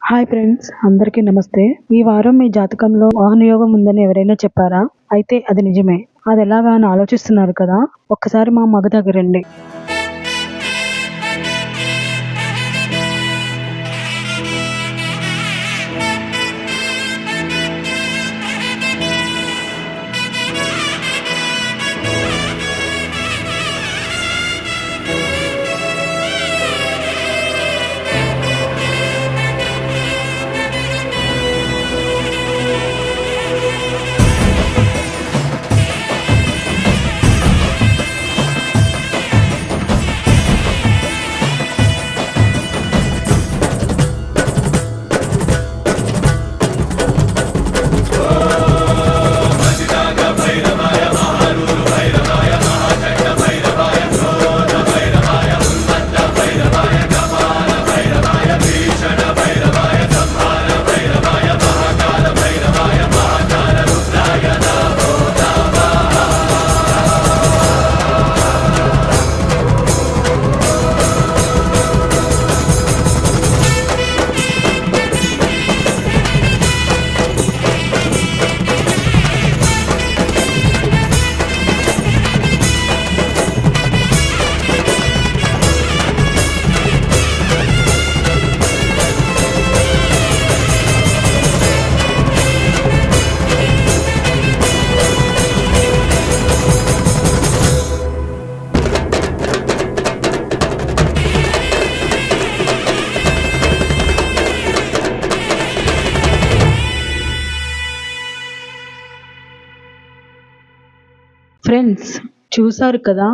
Hi friends, అందరికీ నమస్తే. ఈ వారం మీ జాతకంలో వాహనయోగం ఉందని ఎవరైనా చెప్పారా? అయితే అది నిజమే. అది ఎలాగా అని ఆలోచిస్తున్నారు కదా? ఒక్కసారి మా మగ దగ్గర రండి. ఫ్రెండ్స్, చూసారు కదా,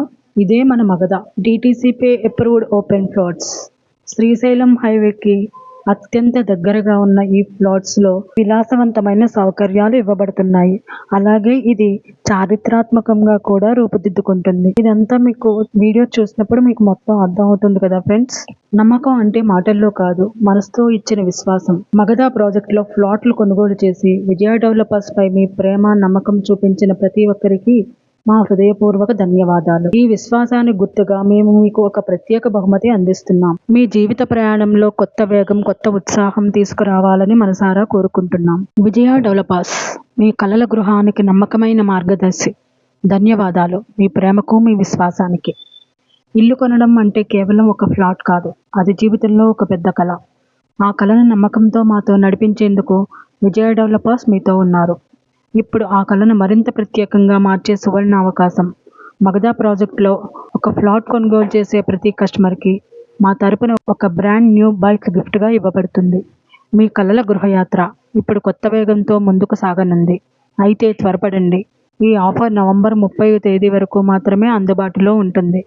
ఇదే మన Magadha. DTCP approved open plots. Srisailam హైవేకి అత్యంత దగ్గరగా ఉన్న ఈ ప్లాట్స్లో విలాసవంతమైన సౌకర్యాలు ఇవ్వబడుతున్నాయి. అలాగే ఇది చారిత్రాత్మకంగా కూడా రూపుదిద్దుకుంటుంది. ఇదంతా మీకు వీడియో చూసినప్పుడు మీకు మొత్తం అర్థం అవుతుంది కదా ఫ్రెండ్స్. నమ్మకం అంటే మాటల్లో కాదు, మనసుతో ఇచ్చిన విశ్వాసం. మగధ ప్రాజెక్టులో ఫ్లాట్లు కొనుగోలు చేసి విజయ డెవలపర్స్ పై మీ ప్రేమ, నమ్మకం చూపించిన ప్రతి ఒక్కరికి మా హృదయపూర్వక ధన్యవాదాలు. ఈ విశ్వాసానికి గుర్తుగా మేము మీకు ఒక ప్రత్యేక బహుమతి అందిస్తున్నాం. మీ జీవిత ప్రయాణంలో కొత్త వేగం, కొత్త ఉత్సాహం తీసుకురావాలని మనసారా కోరుకుంటున్నాం. విజయ డెవలపర్స్, మీ కలల గృహానికి నమ్మకమైన మార్గదర్శి. ధన్యవాదాలు మీ ప్రేమకు, మీ విశ్వాసానికి. ఇల్లు కొనడం అంటే కేవలం ఒక ఫ్లాట్ కాదు, అది జీవితంలో ఒక పెద్ద కళ. ఆ కళను నమ్మకంతో మాతో నడిపించేందుకు విజయ డెవలపర్స్ మీతో ఉన్నారు. ఇప్పుడు ఆ కళను మరింత ప్రత్యేకంగా మార్చే సువర్ణ అవకాశం. మగధ ప్రాజెక్టులో ఒక ఫ్లాట్ కొనుగోలు చేసే ప్రతి కస్టమర్కి మా తరపున ఒక బ్రాండ్ న్యూ బైక్ గిఫ్ట్గా ఇవ్వబడుతుంది. మీ కళల గృహయాత్ర ఇప్పుడు కొత్త వేగంతో ముందుకు సాగనుంది. అయితే త్వరపడండి, ఈ ఆఫర్ నవంబర్ 30వ తేదీ వరకు మాత్రమే అందుబాటులో ఉంటుంది.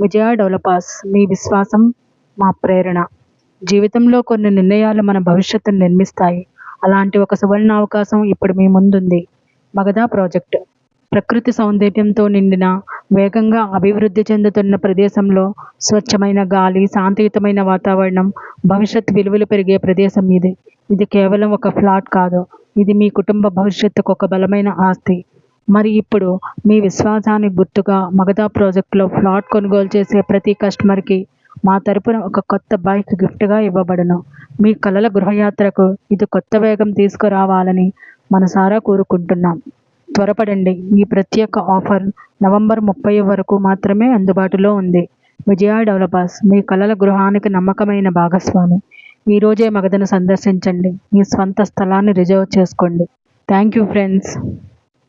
విజయ డెవలపర్స్, మీ విశ్వాసం మా ప్రేరణ. జీవితంలో కొన్ని నిర్ణయాలు మన భవిష్యత్తును నిర్మిస్తాయి. అలాంటి ఒక సువర్ణ అవకాశం ఇప్పుడు మీ ముందుంది. మగధ ప్రాజెక్ట్ ప్రకృతి సౌందర్యంతో నిండిన, వేగంగా అభివృద్ధి చెందుతున్న ప్రదేశంలో స్వచ్ఛమైన గాలి, శాంతియుతమైన వాతావరణం, భవిష్యత్ విలువలు పెరిగే ప్రదేశం ఇది. ఇది కేవలం ఒక ఫ్లాట్ కాదు, ఇది మీ కుటుంబ భవిష్యత్తుకు ఒక బలమైన ఆస్తి. మరి ఇప్పుడు మీ విశ్వాసానికి గుర్తుగా మగధ ప్రాజెక్టులో ఫ్లాట్ కొనుగోలు చేసే ప్రతి కస్టమర్కి మా తరపున ఒక కొత్త బైక్ గిఫ్ట్గా ఇవ్వబడును. మీ కలల గృహయాత్రకు ఇది కొత్త వేగం తీసుకురావాలని మనసారా కోరుకుంటున్నాం. త్వరపడండి, ఈ ప్రత్యేక ఆఫర్ నవంబర్ 30 వరకు మాత్రమే అందుబాటులో ఉంది. విజయ డెవలపర్స్, మీ కలల గృహానికి నమ్మకమైన భాగస్వామి. ఈరోజే మగధను సందర్శించండి, మీ స్వంత స్థలాన్ని రిజర్వ్ చేసుకోండి. Thank you friends.